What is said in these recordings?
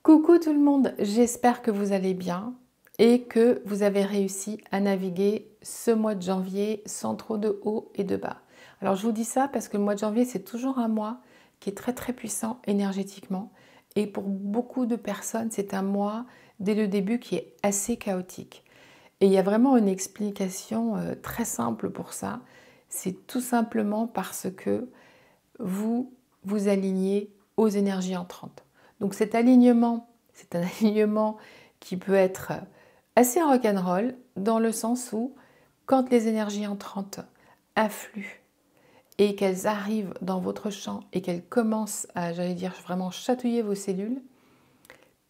Coucou tout le monde, j'espère que vous allez bien et que vous avez réussi à naviguer ce mois de janvier sans trop de hauts et de bas. Alors je vous dis ça parce que le mois de janvier c'est toujours un mois qui est très puissant énergétiquement et pour beaucoup de personnes c'est un mois dès le début qui est assez chaotique. Et il y a vraiment une explication très simple pour ça, c'est tout simplement parce que vous vous alignez aux énergies entrantes. Donc cet alignement, c'est un alignement qui peut être assez rock'n'roll dans le sens où quand les énergies entrantes affluent et qu'elles arrivent dans votre champ et qu'elles commencent à, j'allais dire, vraiment chatouiller vos cellules,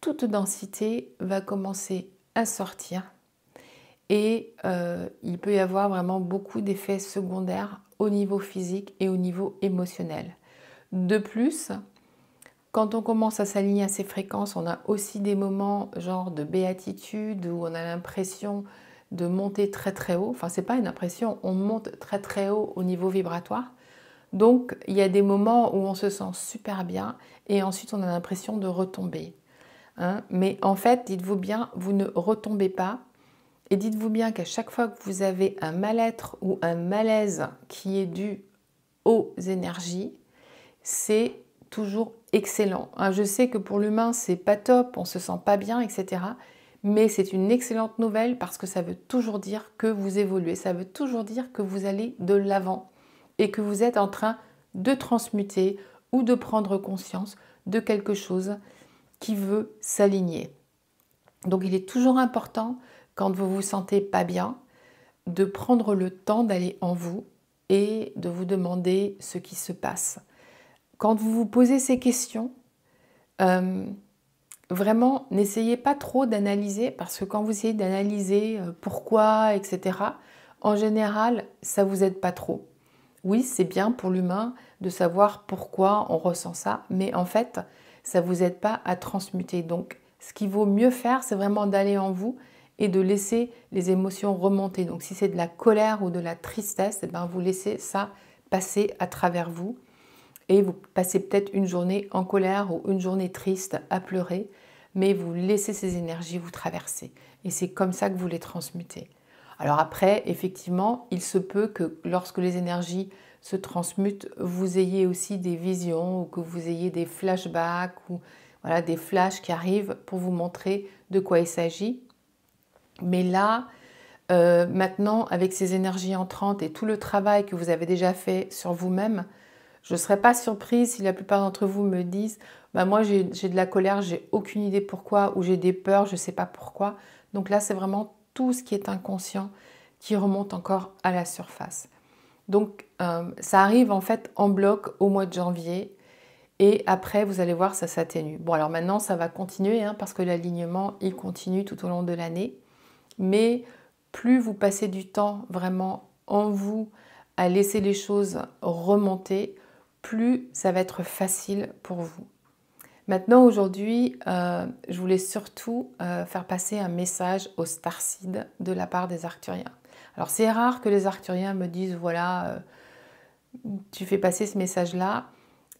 toute densité va commencer à sortir et il peut y avoir vraiment beaucoup d'effets secondaires au niveau physique et au niveau émotionnel. De plus, quand on commence à s'aligner à ces fréquences, on a aussi des moments genre de béatitude où on a l'impression de monter très haut. Enfin, c'est pas une impression, on monte très haut au niveau vibratoire. Donc, il y a des moments où on se sent super bien et ensuite on a l'impression de retomber. Mais en fait, dites-vous bien, vous ne retombez pas. Et dites-vous bien qu'à chaque fois que vous avez un mal-être ou un malaise qui est dû aux énergies, c'est toujours excellent. Je sais que pour l'humain, c'est pas top, on se sent pas bien, etc. Mais c'est une excellente nouvelle parce que ça veut toujours dire que vous évoluez, ça veut toujours dire que vous allez de l'avant et que vous êtes en train de transmuter ou de prendre conscience de quelque chose qui veut s'aligner. Donc il est toujours important, quand vous vous sentez pas bien, de prendre le temps d'aller en vous et de vous demander ce qui se passe. Quand vous vous posez ces questions, vraiment, n'essayez pas trop d'analyser, parce que quand vous essayez d'analyser pourquoi, etc., en général, ça ne vous aide pas trop. Oui, c'est bien pour l'humain de savoir pourquoi on ressent ça, mais en fait, ça ne vous aide pas à transmuter. Donc, ce qu'il vaut mieux faire, c'est vraiment d'aller en vous et de laisser les émotions remonter. Donc, si c'est de la colère ou de la tristesse, eh bien, vous laissez ça passer à travers vous. Et vous passez peut-être une journée en colère ou une journée triste à pleurer, mais vous laissez ces énergies vous traverser. Et c'est comme ça que vous les transmutez. Alors après, effectivement, il se peut que lorsque les énergies se transmutent, vous ayez aussi des visions ou que vous ayez des flashbacks ou voilà, des flashs qui arrivent pour vous montrer de quoi il s'agit. Mais là, maintenant, avec ces énergies entrantes et tout le travail que vous avez déjà fait sur vous-même, je ne serais pas surprise si la plupart d'entre vous me disent bah moi j'ai de la colère, j'ai aucune idée pourquoi, ou j'ai des peurs, je ne sais pas pourquoi. Donc là, c'est vraiment tout ce qui est inconscient qui remonte encore à la surface. Donc ça arrive en fait en bloc au mois de janvier et après vous allez voir ça s'atténue. Bon alors maintenant ça va continuer parce que l'alignement il continue tout au long de l'année. Mais plus vous passez du temps vraiment en vous à laisser les choses remonter, plus ça va être facile pour vous. Maintenant, aujourd'hui, je voulais surtout faire passer un message aux starseeds de la part des arcturiens. Alors, c'est rare que les arcturiens me disent, voilà, tu fais passer ce message-là,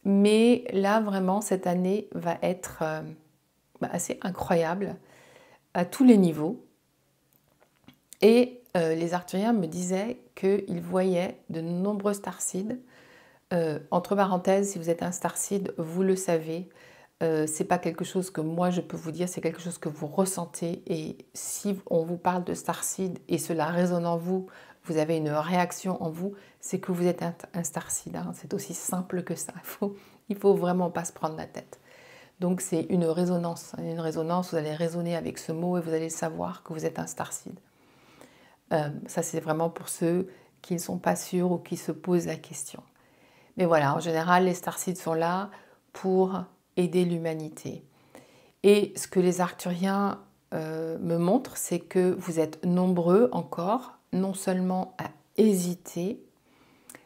mais là, vraiment, cette année va être assez incroyable à tous les niveaux. Et les arcturiens me disaient qu'ils voyaient de nombreux starseeds. Entre parenthèses, si vous êtes un starseed, vous le savez. C'est pas quelque chose que moi je peux vous dire, c'est quelque chose que vous ressentez. Et si on vous parle de starseed et cela résonne en vous, vous avez une réaction en vous, c'est que vous êtes un starseed. C'est aussi simple que ça. Il faut vraiment pas se prendre la tête. Donc c'est une résonance. Une résonance, vous allez résonner avec ce mot et vous allez savoir que vous êtes un starseed. Ça, c'est vraiment pour ceux qui ne sont pas sûrs ou qui se posent la question. Mais voilà, en général, les starseeds sont là pour aider l'humanité. Et ce que les arcturiens me montrent, c'est que vous êtes nombreux encore, non seulement à hésiter,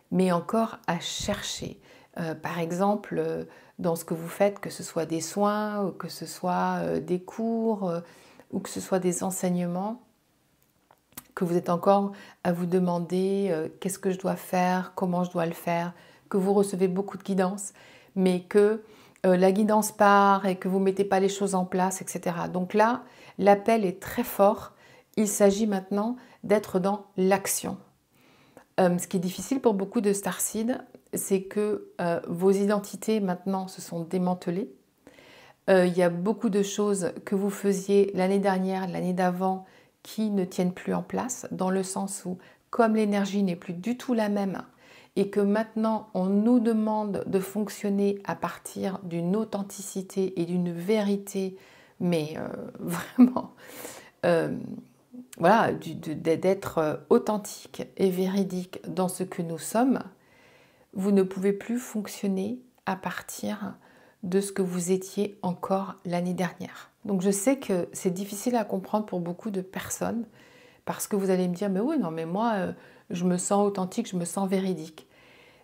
mais encore à chercher. Par exemple, dans ce que vous faites, que ce soit des soins, ou que ce soit des cours, ou que ce soit des enseignements, que vous êtes encore à vous demander qu'est-ce que je dois faire, comment je dois le faire, que vous recevez beaucoup de guidance, mais que la guidance part et que vous ne mettez pas les choses en place, etc. Donc là, l'appel est très fort. Il s'agit maintenant d'être dans l'action. Ce qui est difficile pour beaucoup de starseeds, c'est que vos identités maintenant se sont démantelées. Il y a beaucoup de choses que vous faisiez l'année dernière, l'année d'avant, qui ne tiennent plus en place, dans le sens où, comme l'énergie n'est plus du tout la même, et que maintenant on nous demande de fonctionner à partir d'une authenticité et d'une vérité, mais vraiment, voilà, d'être authentique et véridique dans ce que nous sommes, vous ne pouvez plus fonctionner à partir de ce que vous étiez encore l'année dernière. Donc je sais que c'est difficile à comprendre pour beaucoup de personnes, parce que vous allez me dire, mais oui, non, mais moi, je me sens authentique, je me sens véridique.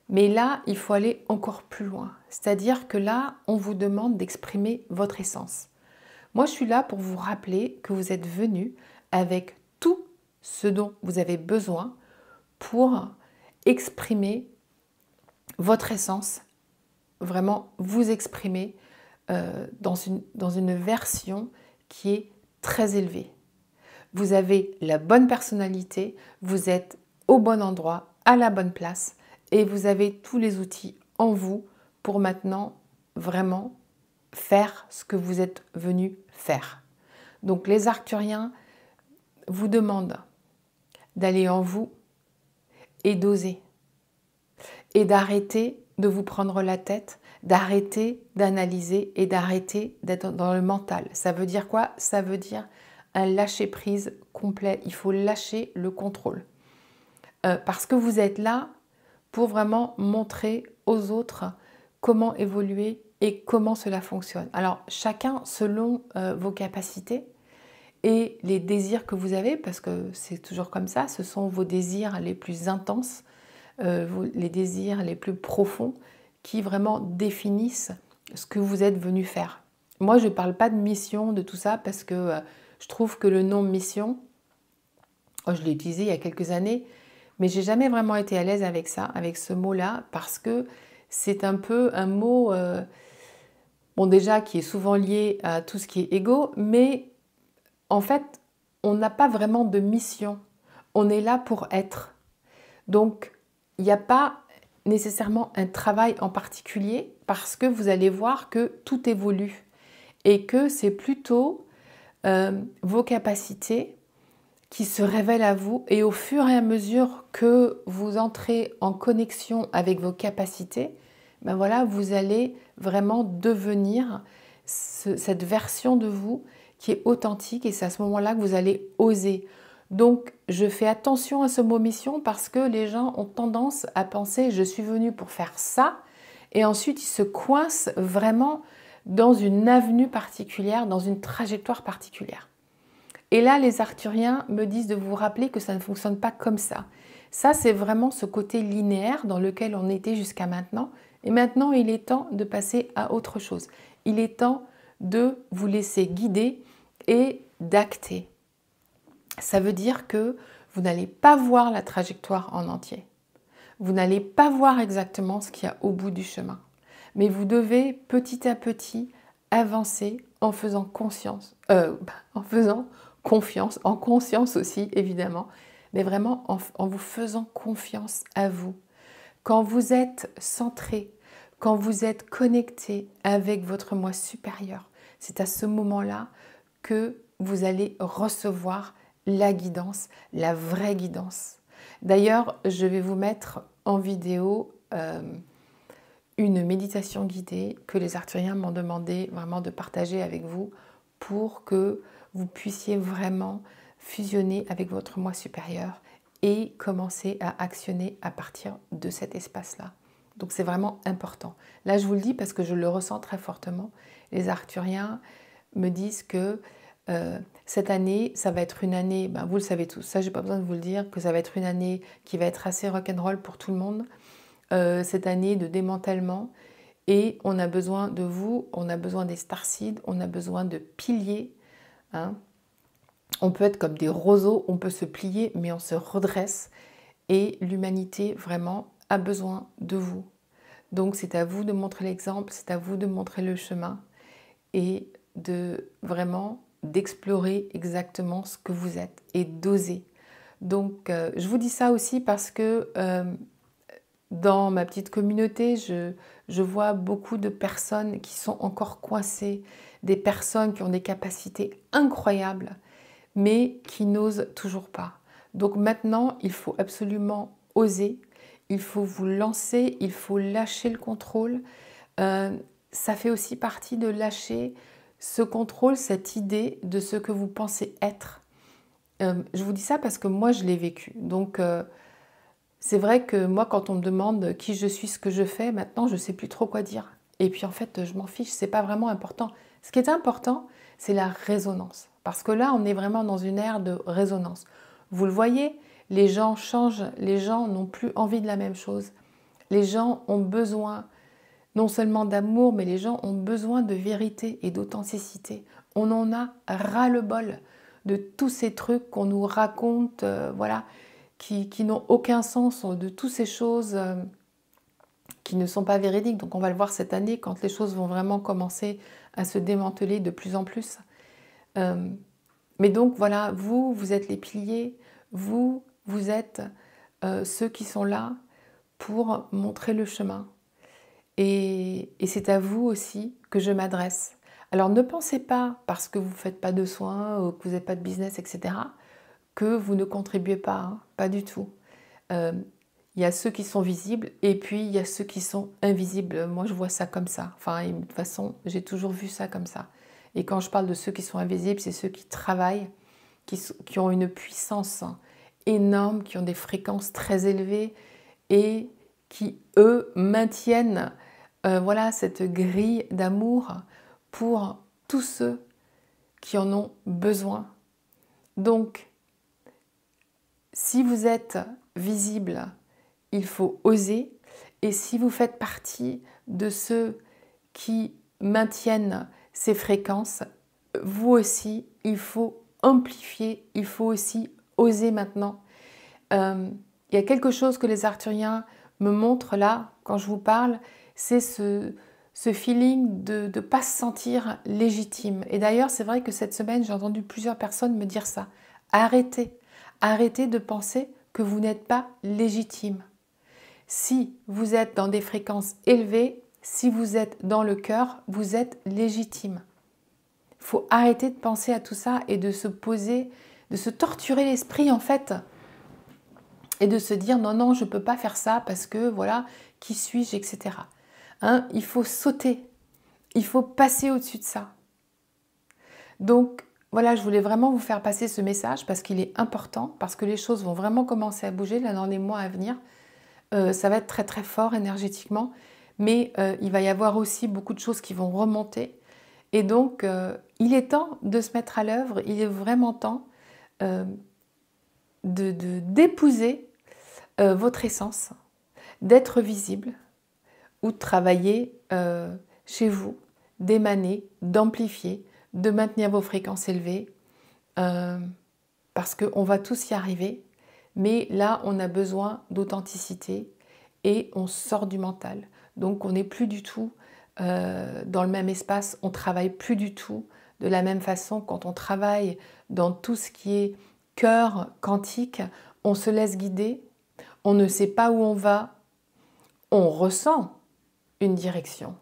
Mais là, il faut aller encore plus loin. C'est-à-dire que là, on vous demande d'exprimer votre essence. Moi, je suis là pour vous rappeler que vous êtes venu avec tout ce dont vous avez besoin pour exprimer votre essence, vraiment vous exprimer dans une version qui est très élevée. Vous avez la bonne personnalité, vous êtes au bon endroit, à la bonne place, et vous avez tous les outils en vous pour maintenant vraiment faire ce que vous êtes venu faire. Donc les Arcturiens vous demandent d'aller en vous et d'oser, et d'arrêter de vous prendre la tête, d'arrêter d'analyser et d'arrêter d'être dans le mental. Ça veut dire quoi? Ça veut dire un lâcher-prise complet. Il faut lâcher le contrôle. Parce que vous êtes là pour vraiment montrer aux autres comment évoluer et comment cela fonctionne. Alors, chacun selon vos capacités et les désirs que vous avez, parce que c'est toujours comme ça, ce sont vos désirs les plus intenses, les désirs les plus profonds qui vraiment définissent ce que vous êtes venu faire. Moi, je ne parle pas de mission, de tout ça, parce que je trouve que le nom mission, je l'ai utilisé il y a quelques années, mais j'ai jamais vraiment été à l'aise avec ça, avec ce mot-là, parce que c'est un peu un mot, bon déjà, qui est souvent lié à tout ce qui est égo, mais en fait, on n'a pas vraiment de mission. On est là pour être. Donc, il n'y a pas nécessairement un travail en particulier, parce que vous allez voir que tout évolue et que c'est plutôt vos capacités qui se révèlent à vous, et au fur et à mesure que vous entrez en connexion avec vos capacités, ben voilà, vous allez vraiment devenir cette version de vous qui est authentique, et c'est à ce moment-là que vous allez oser. Donc, je fais attention à ce mot mission, parce que les gens ont tendance à penser « je suis venu pour faire ça », et ensuite ils se coincent vraiment dans une avenue particulière, dans une trajectoire particulière. Et là, les Arcturiens me disent de vous rappeler que ça ne fonctionne pas comme ça. Ça, c'est vraiment ce côté linéaire dans lequel on était jusqu'à maintenant. Et maintenant, il est temps de passer à autre chose. Il est temps de vous laisser guider et d'acter. Ça veut dire que vous n'allez pas voir la trajectoire en entier. Vous n'allez pas voir exactement ce qu'il y a au bout du chemin. Mais vous devez petit à petit avancer en faisant conscience, en faisant confiance, en conscience aussi évidemment, mais vraiment en vous faisant confiance à vous. Quand vous êtes centré, quand vous êtes connecté avec votre moi supérieur, c'est à ce moment-là que vous allez recevoir la guidance, la vraie guidance. D'ailleurs, je vais vous mettre en vidéo une méditation guidée que les Arcturiens m'ont demandé vraiment de partager avec vous, pour que vous puissiez vraiment fusionner avec votre moi supérieur et commencer à actionner à partir de cet espace-là. Donc c'est vraiment important. Là, je vous le dis parce que je le ressens très fortement. Les Arcturiens me disent que cette année, ça va être une année, vous le savez tous, ça j'ai pas besoin de vous le dire, que ça va être une année qui va être assez rock'n'roll pour tout le monde, cette année de démantèlement, et on a besoin de vous, on a besoin des starseeds, on a besoin de piliers, hein. On peut être comme des roseaux, on peut se plier, mais on se redresse, et l'humanité vraiment a besoin de vous. Donc c'est à vous de montrer l'exemple, c'est à vous de montrer le chemin et de vraiment d'explorer exactement ce que vous êtes et d'oser. Donc je vous dis ça aussi parce que dans ma petite communauté, je vois beaucoup de personnes qui sont encore coincées, des personnes qui ont des capacités incroyables, mais qui n'osent toujours pas. Donc maintenant, il faut absolument oser, il faut vous lancer, il faut lâcher le contrôle. Ça fait aussi partie de lâcher ce contrôle, cette idée de ce que vous pensez être. Je vous dis ça parce que moi, je l'ai vécu. Donc, c'est vrai que moi, quand on me demande qui je suis, ce que je fais, maintenant, je ne sais plus trop quoi dire. Et puis, en fait, je m'en fiche, ce n'est pas vraiment important. Ce qui est important, c'est la résonance. Parce que là, on est vraiment dans une ère de résonance. Vous le voyez, les gens changent, les gens n'ont plus envie de la même chose. Les gens ont besoin non seulement d'amour, mais les gens ont besoin de vérité et d'authenticité. On en a ras-le-bol de tous ces trucs qu'on nous raconte, voilà, qui n'ont aucun sens, de toutes ces choses qui ne sont pas véridiques. Donc on va le voir cette année quand les choses vont vraiment commencer à se démanteler de plus en plus. Mais donc voilà, vous êtes les piliers, vous êtes ceux qui sont là pour montrer le chemin. Et c'est à vous aussi que je m'adresse. Alors ne pensez pas, parce que vous ne faites pas de soins, ou que vous n'avez pas de business, etc., que vous ne contribuez pas, hein, pas du tout. Il y a ceux qui sont visibles et puis il y a ceux qui sont invisibles. Moi, je vois ça comme ça. Enfin, de toute façon, j'ai toujours vu ça comme ça. Et quand je parle de ceux qui sont invisibles, c'est ceux qui travaillent, qui ont une puissance énorme, qui ont des fréquences très élevées et qui, eux, maintiennent voilà, cette grille d'amour pour tous ceux qui en ont besoin. Donc, si vous êtes visible, il faut oser. Et si vous faites partie de ceux qui maintiennent ces fréquences, vous aussi, il faut amplifier, il faut aussi oser maintenant. Il y a quelque chose que les arthuriens me montrent là, quand je vous parle, c'est ce feeling de ne pas se sentir légitime. Et d'ailleurs, c'est vrai que cette semaine, j'ai entendu plusieurs personnes me dire ça. Arrêtez, arrêtez de penser que vous n'êtes pas légitime. Si vous êtes dans des fréquences élevées, si vous êtes dans le cœur, vous êtes légitime. Il faut arrêter de penser à tout ça et de se poser, de se torturer l'esprit en fait, et de se dire non, non, je ne peux pas faire ça parce que voilà, qui suis-je, etc. Hein, il faut sauter, il faut passer au-dessus de ça. Donc voilà, je voulais vraiment vous faire passer ce message parce qu'il est important, parce que les choses vont vraiment commencer à bouger là dans les mois à venir. Ça va être très très fort énergétiquement, mais il va y avoir aussi beaucoup de choses qui vont remonter. Et donc, il est temps de se mettre à l'œuvre, il est vraiment temps d'épouser votre essence, d'être visible ou de travailler chez vous, d'émaner, d'amplifier, de maintenir vos fréquences élevées, parce qu'on va tous y arriver. Mais là, on a besoin d'authenticité et on sort du mental. Donc, on n'est plus du tout dans le même espace, on ne travaille plus du tout de la même façon. Quand on travaille dans tout ce qui est cœur quantique, on se laisse guider, on ne sait pas où on va, on ressent une direction,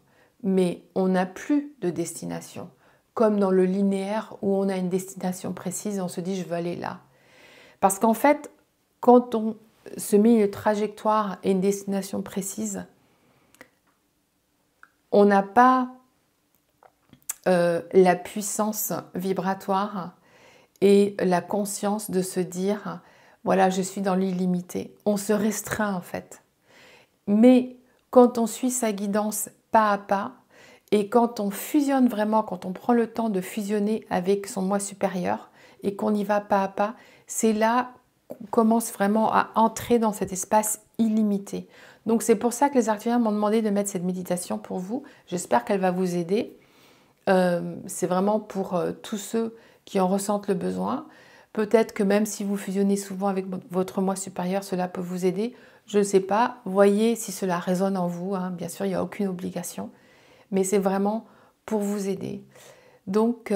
mais on n'a plus de destination. Comme dans le linéaire où on a une destination précise et on se dit je veux aller là. Parce qu'en fait, quand on se met une trajectoire et une destination précise, on n'a pas la puissance vibratoire et la conscience de se dire voilà, je suis dans l'illimité. On se restreint en fait. Mais quand on suit sa guidance pas à pas et quand on fusionne vraiment, quand on prend le temps de fusionner avec son moi supérieur et qu'on y va pas à pas, c'est là qu'on commence vraiment à entrer dans cet espace illimité. Donc c'est pour ça que les arthuriens m'ont demandé de mettre cette méditation pour vous. J'espère qu'elle va vous aider. C'est vraiment pour tous ceux qui en ressentent le besoin. Peut-être que même si vous fusionnez souvent avec votre moi supérieur, cela peut vous aider. Je ne sais pas, voyez si cela résonne en vous, hein. Bien sûr, il n'y a aucune obligation, mais c'est vraiment pour vous aider. Donc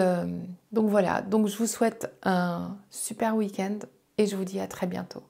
voilà, donc je vous souhaite un super week-end et je vous dis à très bientôt.